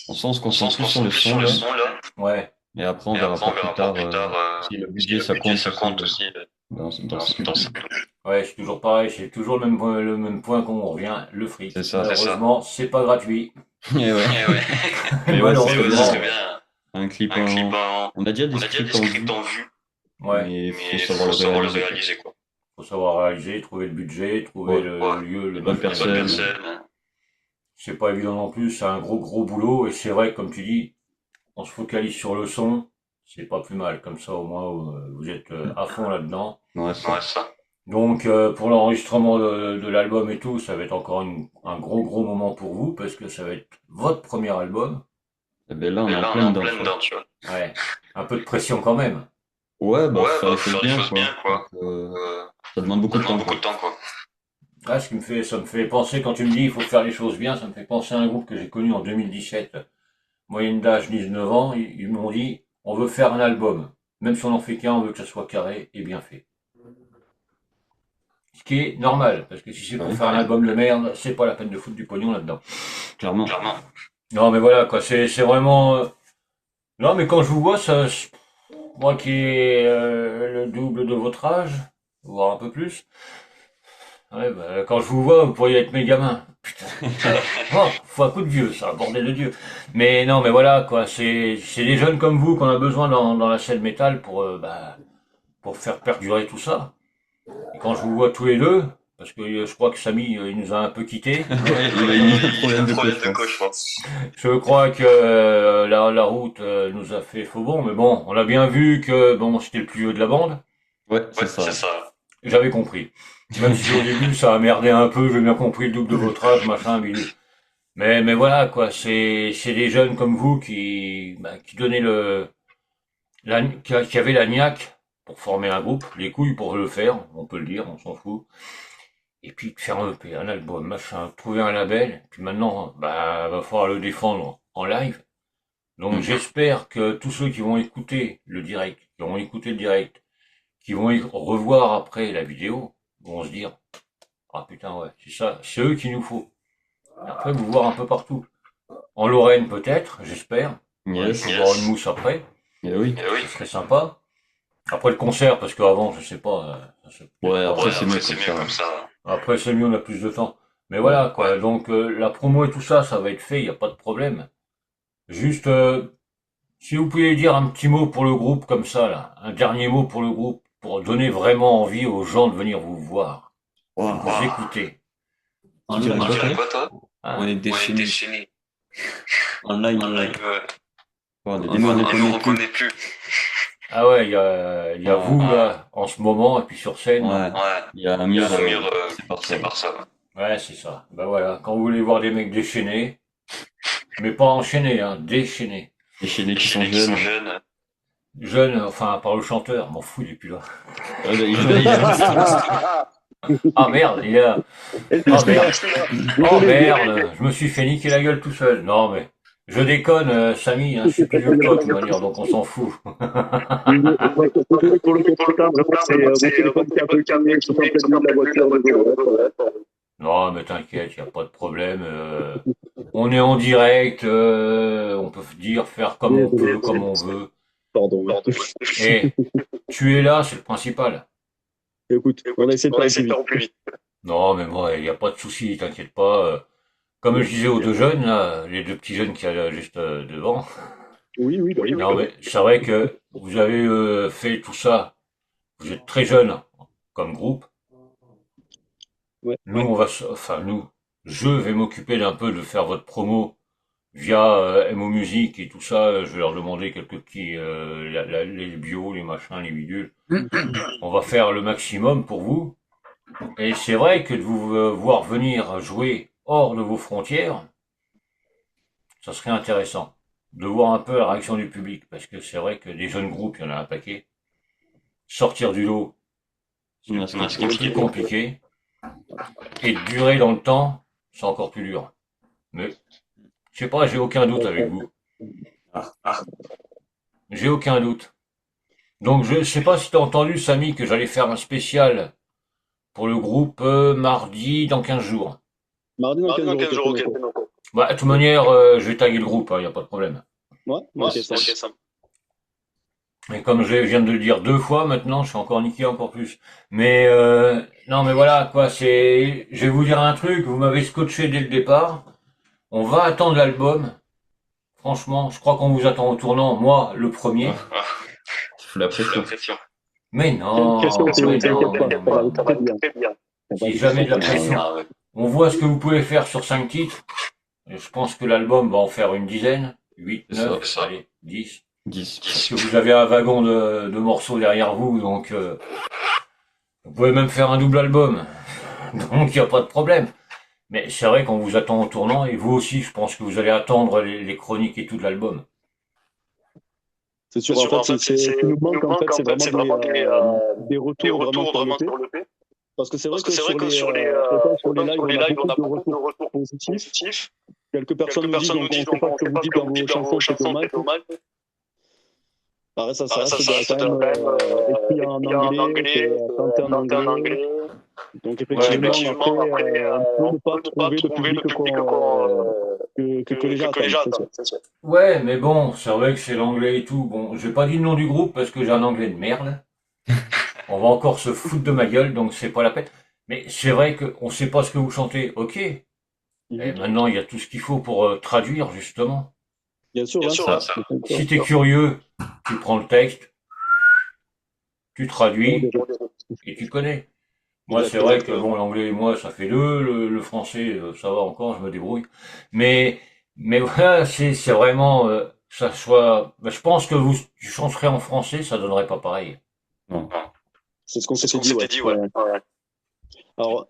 [SPEAKER 2] On sent, on se concentre plus sur le son, là.
[SPEAKER 3] Ouais.
[SPEAKER 2] Et après, on verra pour plus tard si le budget, ça compte aussi dans ce truc.
[SPEAKER 3] Ouais, c'est toujours pareil, c'est toujours le même point qu'on revient, le fric.
[SPEAKER 2] C'est ça.
[SPEAKER 3] Malheureusement, c'est pas gratuit.
[SPEAKER 2] Et ouais. Mais ouais, ce
[SPEAKER 3] Malheureusement.
[SPEAKER 2] serait bien. Un clip en... On a déjà des scripts en vue,
[SPEAKER 3] Ouais.
[SPEAKER 2] mais il faut savoir le réaliser, quoi.
[SPEAKER 3] Faut savoir réaliser, trouver le budget, trouver
[SPEAKER 2] Ouais.
[SPEAKER 3] le lieu, le
[SPEAKER 2] Les bonnes
[SPEAKER 3] matériel.
[SPEAKER 2] personnes.
[SPEAKER 3] C'est pas évident non plus, c'est un gros boulot, et c'est vrai, comme tu dis, on se focalise sur le son, c'est pas plus mal, comme ça au moins vous êtes à fond là-dedans.
[SPEAKER 2] Ouais, ça.
[SPEAKER 3] Donc pour l'enregistrement de l'album et tout, ça va être encore un gros moment pour vous, parce que ça va être votre premier album.
[SPEAKER 2] Et ben là, on est en plein dedans, tu vois.
[SPEAKER 3] Ouais, un peu de pression quand même.
[SPEAKER 2] Ouais, bah, faut faire les choses bien, quoi. Donc, ça demande beaucoup de temps, quoi.
[SPEAKER 3] Ah, ça me fait penser, quand tu me dis il faut faire les choses bien, ça me fait penser à un groupe que j'ai connu en 2017. Moyenne d'âge 19 ans, ils m'ont dit, on veut faire un album. Même si on en fait qu'un, on veut que ça soit carré et bien fait. Ce qui est normal, parce que si c'est pour faire un album de merde, c'est pas la peine de foutre du pognon là-dedans.
[SPEAKER 2] Clairement.
[SPEAKER 3] Non, mais voilà, quoi, c'est vraiment... Non, mais quand je vous vois, moi qui ai le double de votre âge, voire un peu plus, ouais, bah, quand je vous vois, vous pourriez être mes gamins. Putain, oh, faut un coup de vieux, ça, bordel de Dieu. Mais non, mais voilà, quoi, c'est des jeunes comme vous qu'on a besoin dans la scène métal pour faire perdurer tout ça. Et quand je vous vois tous les deux, parce que je crois que Samy, il nous a un peu quittés.
[SPEAKER 2] Il a eu un problème de coche,
[SPEAKER 3] je pense. Je crois que la route nous a fait faux bond, mais bon, on a bien vu que bon, c'était le plus vieux de la bande.
[SPEAKER 2] Ouais, c'est ça.
[SPEAKER 3] J'avais compris. Même si au début ça a merdé un peu, j'ai bien compris le double de votre âge, machin, bidule. Mais voilà, quoi, c'est des jeunes comme vous qui donnaient qui avaient la niaque pour former un groupe, les couilles pour le faire, on peut le dire, on s'en fout. Et puis de faire un EP, un album, machin, trouver un label, puis maintenant, va falloir le défendre en live. Donc j'espère que tous ceux qui vont écouter le direct, qui vont revoir après la vidéo, vont se dire, ah putain ouais, c'est ça, c'est eux qu'il nous faut. Et après vous voir un peu partout. En Lorraine peut-être, j'espère.
[SPEAKER 2] Yes.
[SPEAKER 3] On va voir une mousse après.
[SPEAKER 2] Et oui.
[SPEAKER 3] Ce serait sympa. Après le concert, parce qu'avant, je sais pas.
[SPEAKER 2] Après c'est mieux comme ça.
[SPEAKER 3] Après c'est mieux, on a plus de temps. Mais voilà, quoi. Donc la promo et tout ça, ça va être fait, il n'y a pas de problème. Juste, si vous pouvez dire un petit mot pour le groupe comme ça, là. Un dernier mot pour le groupe, pour donner vraiment envie aux gens de venir vous voir. Vous écouter.
[SPEAKER 2] On dirait quoi, toi?
[SPEAKER 3] On
[SPEAKER 2] est déchaînés. En live.
[SPEAKER 3] On ne reconnaît plus. Ah ouais, il y a vous là, en ce moment, et puis sur scène.
[SPEAKER 2] Ouais. Il y a un mur, c'est par ça.
[SPEAKER 3] Ouais, c'est ça. Bah voilà, quand vous voulez voir des mecs déchaînés, mais pas enchaînés, hein, déchaînés.
[SPEAKER 2] Déchaînés qui sont jeunes.
[SPEAKER 3] Jeunes, enfin, par le chanteur, m'en fous, il est plus là. Ah merde, il est là. Oh merde, je me suis fait niquer la gueule tout seul. Non mais, je déconne, Samy, hein, je suis plus vieux que toi, de toute manière, donc on s'en fout.
[SPEAKER 4] Pour le confortable, c'est mon téléphone qui est un peu calmé, je suis en pleine de la voiture.
[SPEAKER 3] Non mais t'inquiète, y a pas de problème. On est en direct, on peut faire comme on peut, comme on veut.
[SPEAKER 4] Pardon.
[SPEAKER 3] Et tu es là, c'est le principal.
[SPEAKER 4] Écoute, on a essayé de faire au plus vite.
[SPEAKER 3] Non mais moi, il y a pas de souci, t'inquiète pas. Comme je disais aux deux jeunes, là, les deux petits jeunes qui allaient juste devant.
[SPEAKER 4] Oui.
[SPEAKER 3] Non mais c'est vrai que vous avez fait tout ça. Vous êtes très jeunes comme groupe.
[SPEAKER 4] Ouais.
[SPEAKER 3] Nous, je vais m'occuper d'un peu de faire votre promo via MO Music et tout ça. Je vais leur demander quelques petits, les bios, les machins, les bidules. On va faire le maximum pour vous. Et c'est vrai que de vous voir venir jouer hors de vos frontières, ça serait intéressant de voir un peu la réaction du public, parce que c'est vrai que des jeunes groupes, il y en a un paquet. Sortir du lot, c'est plus compliqué. Et durer dans le temps, c'est encore plus dur. Mais, je sais pas, j'ai aucun doute avec vous. J'ai aucun doute. Donc, je sais pas si t'as entendu, Samy, que j'allais faire un spécial pour le groupe mardi dans 15 jours.
[SPEAKER 4] Mardi dans 15 jours, ok.
[SPEAKER 3] Bah, de toute manière, je vais taguer le groupe, y a pas de problème.
[SPEAKER 4] Ouais, ça.
[SPEAKER 3] Et comme je viens de le dire 2 fois maintenant, je suis encore niqué encore plus. Mais non, mais voilà quoi. Je vais vous dire un truc. Vous m'avez scotché dès le départ. On va attendre l'album. Franchement, je crois qu'on vous attend au tournant. Moi, le premier.
[SPEAKER 2] La pression.
[SPEAKER 3] Mais non. C'est jamais de la pression. On voit ce que vous pouvez faire sur 5 titres. Et je pense que l'album va en faire une dizaine. 8, 9, allez, 10. Parce que vous avez un wagon de morceaux derrière vous, donc vous pouvez même faire un double album. Donc il n'y a pas de problème. Mais c'est vrai qu'on vous attend au tournant, et vous aussi, je pense que vous allez attendre les chroniques et tout de l'album.
[SPEAKER 4] C'est sûr, en fait, ce qui nous manque, en fait, c'est vraiment des retours vraiment sur le l'EP. Parce que c'est vrai que sur les lives, on a beaucoup de retours positifs. Quelques personnes nous disent, on ne sait pas ce que vous dites dans vos chansons, c'est dommage. Ça reste quand même écrit en anglais, chanté en anglais. Donc effectivement, après, on peut ne pas trouver le public que les gens attendent.
[SPEAKER 3] Ouais, mais bon, c'est vrai que c'est l'anglais et tout. Bon, j'ai pas dit le nom du groupe parce que j'ai un anglais de merde. On va encore se foutre de ma gueule, donc c'est pas la peine. Mais c'est vrai qu'on sait pas ce que vous chantez, ok. Et maintenant, il y a tout ce qu'il faut pour traduire, justement.
[SPEAKER 4] Bien sûr,
[SPEAKER 3] Si t'es curieux, tu prends le texte, tu traduis, et tu connais. Moi, c'est vrai que bon, l'anglais et moi, ça fait deux. Le français, ça va encore, je me débrouille. Mais, mais voilà, c'est vraiment, ça soit. Ben, je pense que tu chanterais en français, ça donnerait pas pareil.
[SPEAKER 2] Non.
[SPEAKER 4] C'est ce qu'on s'était dit, ouais. Alors,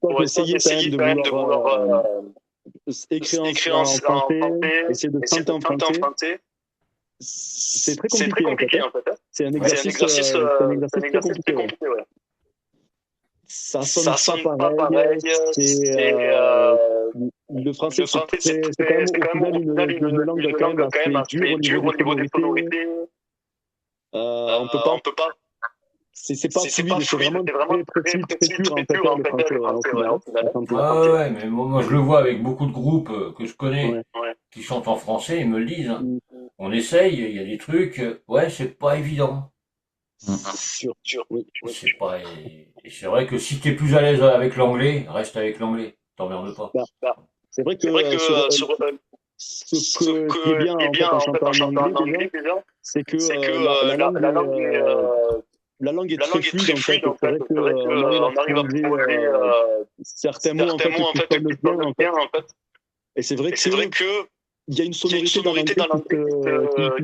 [SPEAKER 4] pour essayer quand même de vouloir écrire en français, essayer de chanter en français, c'est très compliqué en fait. C'est un exercice très compliqué. Ouais. Ça sonne pas pareil. Le français, c'est quand même une langue quand même assez dure au niveau des sonorités. On peut pas. C'est pas fluide, c'est vraiment très dur en fait le français.
[SPEAKER 3] Ouais, mais moi je le vois avec beaucoup de groupes que je connais qui chantent en français, ils me le disent. Hein. On essaye, il y a des trucs, ouais, c'est pas évident.
[SPEAKER 4] Sûr, oui.
[SPEAKER 3] C'est pas, et c'est vrai que si t'es plus à l'aise avec l'anglais, reste avec l'anglais, t'emmerdes pas.
[SPEAKER 4] C'est vrai que ce qui est bien en chantant en anglais déjà, c'est que la langue est très fluide en fait. C'est vrai qu'on arrive à trouver certains mots en fait qui sonnent bien en fait. Et c'est vrai que il y a une sonorité dans l'anglais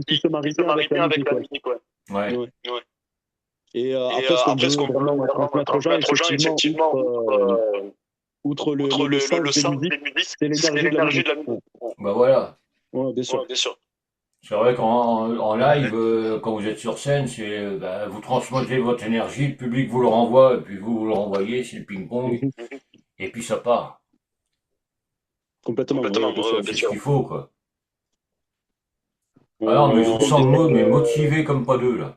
[SPEAKER 4] qui se marie bien avec la musique.
[SPEAKER 3] Ouais.
[SPEAKER 4] Et après, ce qu'on veut vraiment transmettre aux gens, effectivement, outre le sens des musiques, c'est l'énergie de la musique.
[SPEAKER 3] Bah voilà.
[SPEAKER 4] Ouais, bien sûr.
[SPEAKER 3] C'est vrai qu'en live, quand vous êtes sur scène, c'est vous transmettez votre énergie, le public vous le renvoie, et puis vous le renvoyez, c'est le ping-pong, et puis ça part.
[SPEAKER 4] Complètement,
[SPEAKER 3] c'est ce qu'il faut, quoi. Alors, mais je vous sens motivé comme pas deux, là.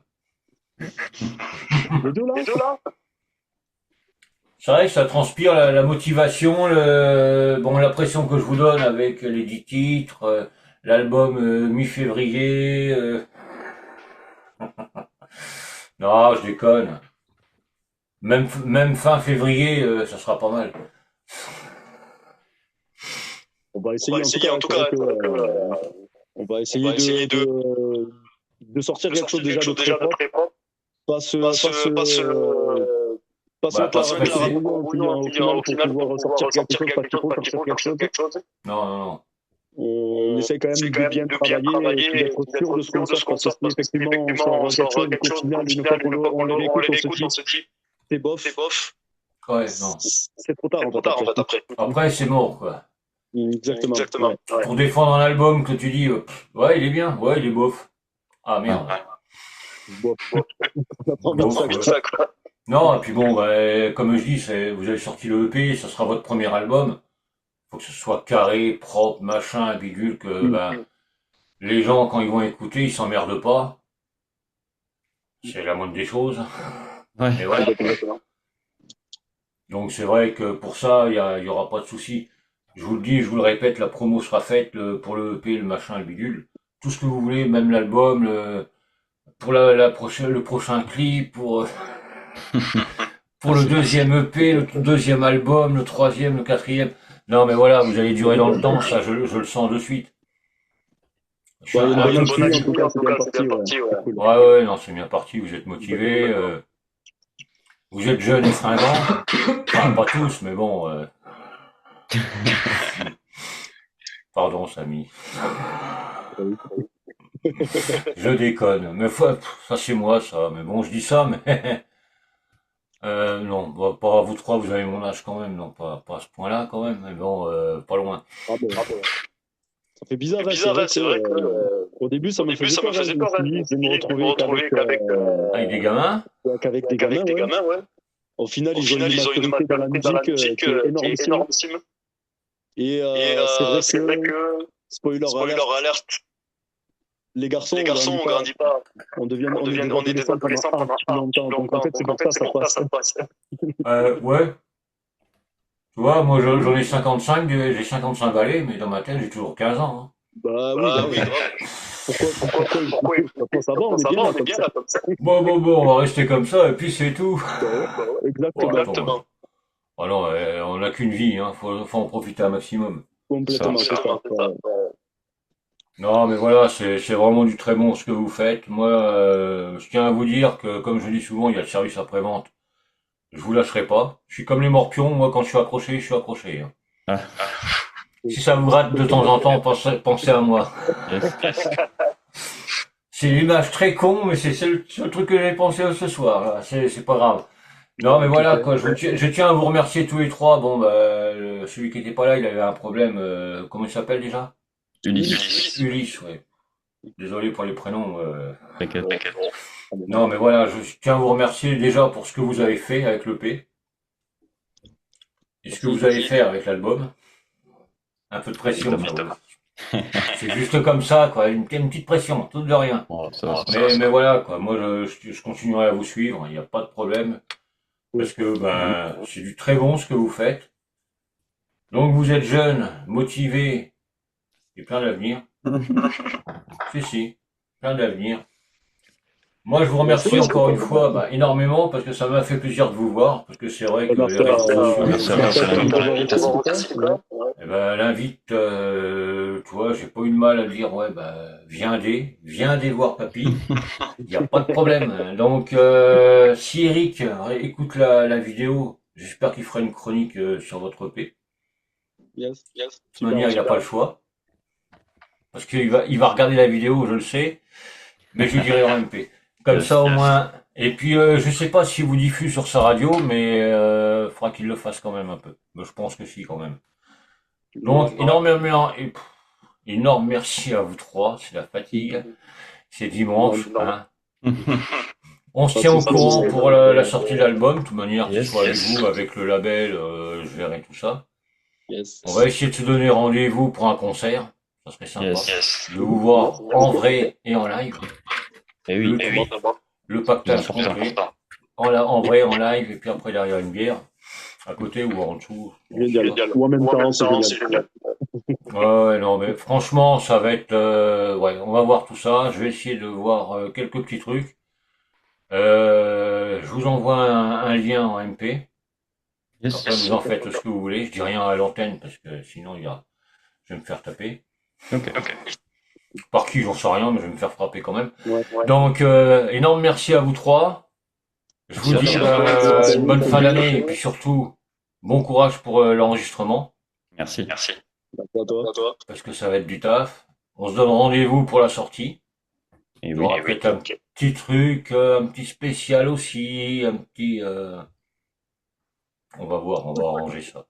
[SPEAKER 4] Les deux, là
[SPEAKER 3] C'est vrai que ça transpire la motivation, la pression que je vous donne avec les 10 titres, l'album mi-février. Non, je déconne. Même fin février, ça sera pas mal.
[SPEAKER 4] On va essayer en tout cas. On va essayer de sortir quelque chose déjà de très propre. Pas se au final pour pouvoir sortir quelque chose.
[SPEAKER 3] Non.
[SPEAKER 4] On essaie quand même de bien travailler et d'être sûr de ce qu'on sort, parce que si effectivement on sort quelque chose qu'au final, une fois qu'on le réécoute, on se dit c'est bof.
[SPEAKER 3] Ouais, non.
[SPEAKER 4] C'est trop tard en fait après.
[SPEAKER 3] Après c'est mort quoi.
[SPEAKER 4] Exactement. Ouais.
[SPEAKER 3] Pour défendre un album que tu dis ouais il est bien, ouais il est bof. Ah merde.
[SPEAKER 4] Bof. On apprend ça quoi.
[SPEAKER 3] Non, et puis bon, comme je dis, vous avez sorti le EP, ça sera votre premier album. Faut que ce soit carré, propre, machin, bidule, que les gens, quand ils vont écouter, ils s'emmerdent pas. C'est la moindre des choses.
[SPEAKER 2] Ouais.
[SPEAKER 3] Et voilà. Donc c'est vrai que pour ça, il y aura pas de souci. Je vous le dis, je vous le répète, la promo sera faite pour le EP, le machin, le bidule. Tout ce que vous voulez, même l'album, pour le prochain clip, pour le deuxième EP, le deuxième album, le troisième, le quatrième. Non, mais voilà, vous allez durer dans le temps, ça, je le sens de suite.
[SPEAKER 4] Ouais, c'est bien parti.
[SPEAKER 3] Ouais, non, c'est bien parti, vous êtes motivés, vous êtes jeunes et fringants. Enfin, pas tous, mais bon, Pardon, Samy. Je déconne. Mais ça, c'est moi, ça. Mais bon, je dis ça, mais... non, pas vous trois, vous avez mon âge quand même, non, pas à ce point-là quand même, mais bon, pas loin.
[SPEAKER 4] Ça fait bizarre, c'est vrai que au début ça me faisait peur, de me retrouver
[SPEAKER 3] avec des gamins.
[SPEAKER 4] Qu'avec des gamins, ouais. Au final, ils ont une maturité dans la musique qui est énormissime. Et c'est vrai que, spoiler alert, les garçons, on grandit pas. On est des adolescents pendant longtemps. Donc, en fait, c'est pour ça, ça passe.
[SPEAKER 3] Ouais. Tu vois, moi, j'en ai 55, j'ai 55 balais, mais dans ma tête, j'ai toujours 15 ans. Hein.
[SPEAKER 4] Bah oui, grave. Pourquoi ça va, on est bien là comme ça.
[SPEAKER 3] Bon, on va rester comme ça, et puis c'est tout.
[SPEAKER 4] Exactement.
[SPEAKER 3] Alors, on n'a qu'une vie, hein, faut en profiter un maximum.
[SPEAKER 4] Complètement, c'est ça.
[SPEAKER 3] Non, mais voilà, c'est vraiment du très bon ce que vous faites. Moi, je tiens à vous dire que, comme je dis souvent, il y a le service après-vente. Je vous lâcherai pas. Je suis comme les morpions, moi, quand je suis accroché, je suis accroché. Hein.
[SPEAKER 2] Ah.
[SPEAKER 3] Si ça vous gratte de temps en temps, pensez à moi.
[SPEAKER 2] Yes.
[SPEAKER 3] C'est une image très con, mais c'est le seul truc que j'ai pensé ce soir. Là. C'est pas grave. Non, mais voilà, quoi. Je tiens à vous remercier tous les trois. Bon, bah, celui qui était pas là, il avait un problème. Comment il s'appelle déjà? Ulysse, ouais. Désolé pour les prénoms.
[SPEAKER 2] T'inquiète.
[SPEAKER 3] Non, mais voilà, je tiens à vous remercier déjà pour ce que vous avez fait avec l'EP. Et ce que vous allez faire avec l'album. Un peu de pression, ça. C'est juste comme ça, quoi. Une petite pression, tout de rien.
[SPEAKER 2] Oh, ça.
[SPEAKER 3] Mais voilà, quoi. Moi, je continuerai à vous suivre. Il n'y a pas de problème. Parce que, ben, c'est du très bon ce que vous faites. Donc, vous êtes jeune, motivé et plein d'avenir. Si, plein d'avenir. Moi, je vous remercie encore une fois, énormément, parce que ça m'a fait plaisir de vous voir, parce que c'est vrai que les réseaux sociaux, l'invite, tu vois, j'ai pas eu de mal à dire, ouais, viens voir papy, il n'y a pas de problème. Donc, si Eric écoute la vidéo, j'espère qu'il fera une chronique sur votre EP.
[SPEAKER 4] Yes.
[SPEAKER 3] De toute manière, il n'a pas le choix. Parce qu'il va regarder la vidéo, je le sais, mais je lui dirai en MP. Comme ça au moins. Et puis je sais pas si vous diffusez sur sa radio, mais faudra qu'il le fasse quand même un peu. Mais je pense que si quand même. Donc énorme merci à vous trois, c'est la fatigue. C'est dimanche. Hein. On se tient au courant pour la sortie de l'album, de toute manière, que ce soit avec vous, avec le label, je verrai tout ça. On va essayer de se donner rendez-vous pour un concert. Ça serait sympa. De vous voir en vrai et en live.
[SPEAKER 2] Et oui.
[SPEAKER 3] Le pactage complet. En vrai, en live, et puis après derrière une bière. À côté ou en dessous.
[SPEAKER 4] Ou en même temps, c'est génial.
[SPEAKER 3] Ouais, non, mais franchement, ça va être... on va voir tout ça. Je vais essayer de voir quelques petits trucs. Je vous envoie un lien en MP. Après, vous en faites ce que vous voulez. Je dis rien à l'antenne, parce que sinon, je vais me faire taper.
[SPEAKER 2] Ok.
[SPEAKER 3] Par qui, j'en sais rien, mais je vais me faire frapper quand même. Donc, énorme merci à vous trois. Je vous dis une bonne fin d'année, et puis surtout, bon courage pour l'enregistrement.
[SPEAKER 2] Merci.
[SPEAKER 4] À toi.
[SPEAKER 3] Parce que ça va être du taf. On se donne rendez-vous pour la sortie.
[SPEAKER 2] Et
[SPEAKER 3] Il y aura peut-être un petit truc, un petit spécial aussi, un petit... On va voir, on va arranger ça.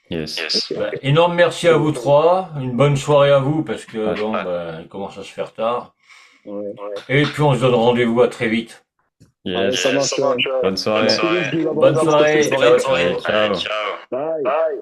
[SPEAKER 2] Yes.
[SPEAKER 3] Énorme merci à vous trois. Une bonne soirée à vous, parce que il commence à se faire tard.
[SPEAKER 4] Ouais.
[SPEAKER 3] Et puis on se donne rendez-vous à très vite.
[SPEAKER 2] Yes.
[SPEAKER 4] Ça marche.
[SPEAKER 2] Bonne soirée.
[SPEAKER 3] Bonne soirée.
[SPEAKER 2] Ciao.
[SPEAKER 4] Bye.